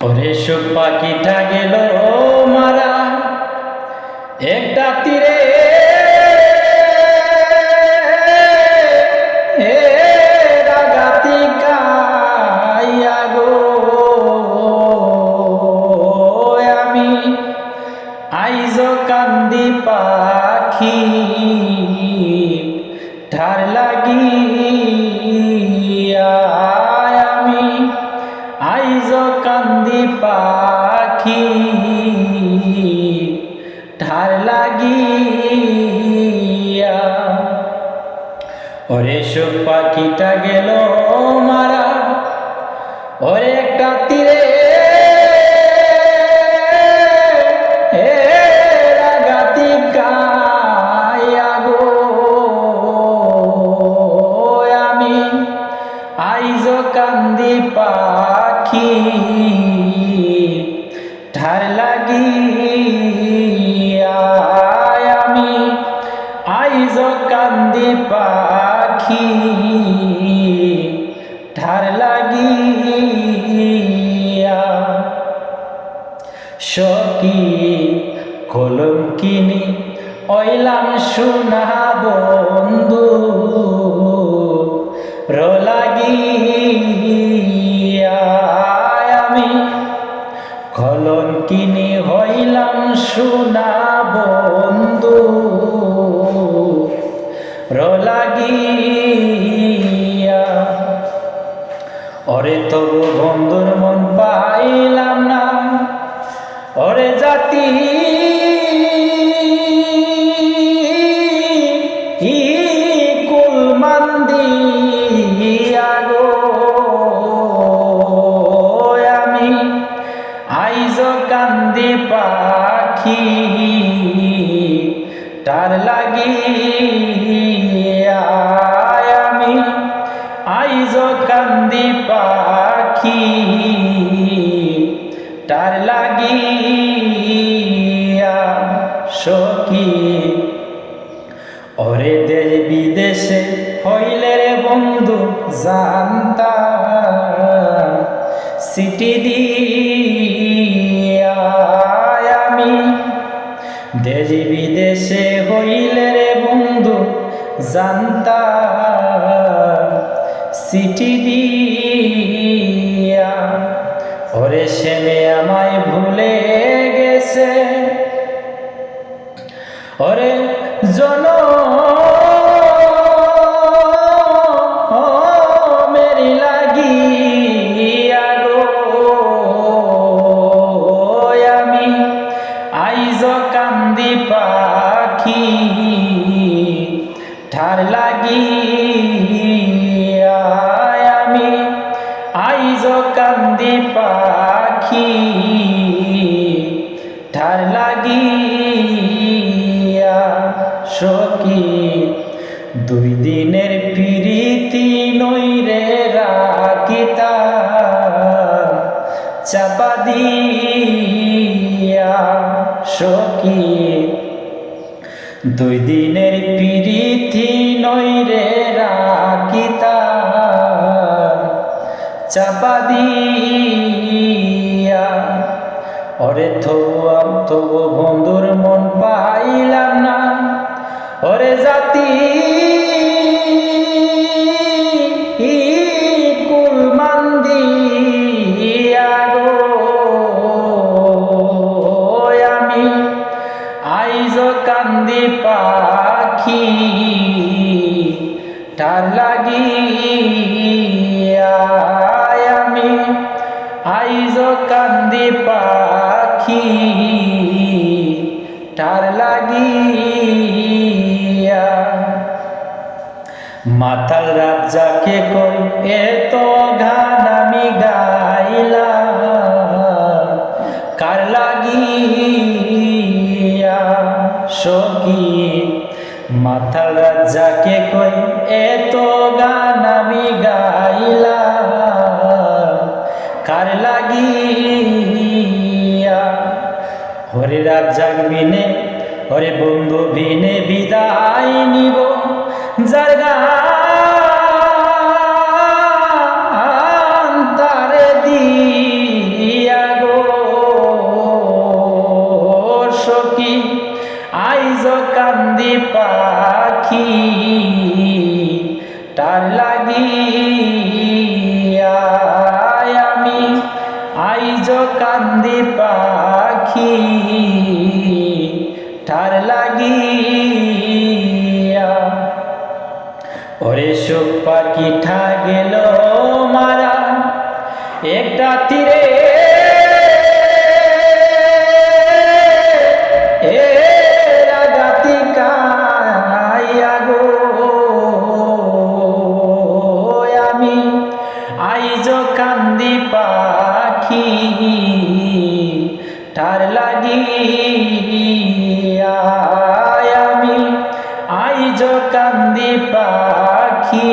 ওরে সুখ পাখিটা গেল মারা একটা তীরে, রাগাতি কাইয়া গো আমি আইজ কান্দি পাখি ধার লাগিয়া, আমি আইজ কান্দি পাখি ধার লাগিয়া। ওরে সুখ পাখিটা গেল মারা ওরে একটা তীরে, রাগাতি গায়া গো আমি আইজ কান্দি পাখি ধার লাগিয়া, আমি আইজ কান্দি পাখি ধার লাগিয়া। সখী কলম কিনি অইলাম সোনা বন্ধু রলাগিয়া, আমি কলম কিনি হইলাম সোনা বন্ধু রলাগিয়া। ওরে তবু বন্ধুর মন পাইলাম না, ওরে জাতি কুলমান্দি আগো আমি আইজ কান্দি পাখি তার লাগিয়া, আমি আইজ কান্দি পাখি তার লাগিয়া। সখী ওরে দেশ বিদেশে হইলে রে বন্ধু জানতাম সিটি দিয়া, আমি দেশ বিদেশে হইলে রে বন্ধু জানতাম চিঠি দিয়া। ওরে সেনে আমায় ভুলে গেছে, ওরে মেরি লাগিয়া গো আমি আইজ কান্দি পাখি ধার লাগিয়া, আমি আইজ কান্দি পাখি ধার লাগিয়া। সখী দুই দিনের প্রীতি নইরে রাখিতাম চাপা দিয়া, সখী দুই দিনের প্রীতি নইরে রাখিতাম চাপা দিয়া। ওরে তবু বন্ধুর মন পাইলাম না, ওরে জাতি কুলমান্দি আগো আমি আইজ কান্দি পাখি তার লাগিয়া, আমি আইজ কান্দি পাখি তার লাগিয়া। মাতাল রাজাকে কই এত গান আমি গাইলাম কার লাগিয়া। সখী মাতাল রাজাকে কই এত গান আমি গাইলাম কার লাগিয়া। হরে রাজ্জাক বিনে হরে বন্ধু বিনে বিদায় নিব, যার গান তারে দিয়া আইজ কান্দি পাখি ঠার লাগিয়া। ওরে সুখ পাখি ঠা গেল মারা একটা তীরে, আমি আইজ কান্দি পাখি ঠার লাগিয়া। আমি আইজ কান্দি পাখি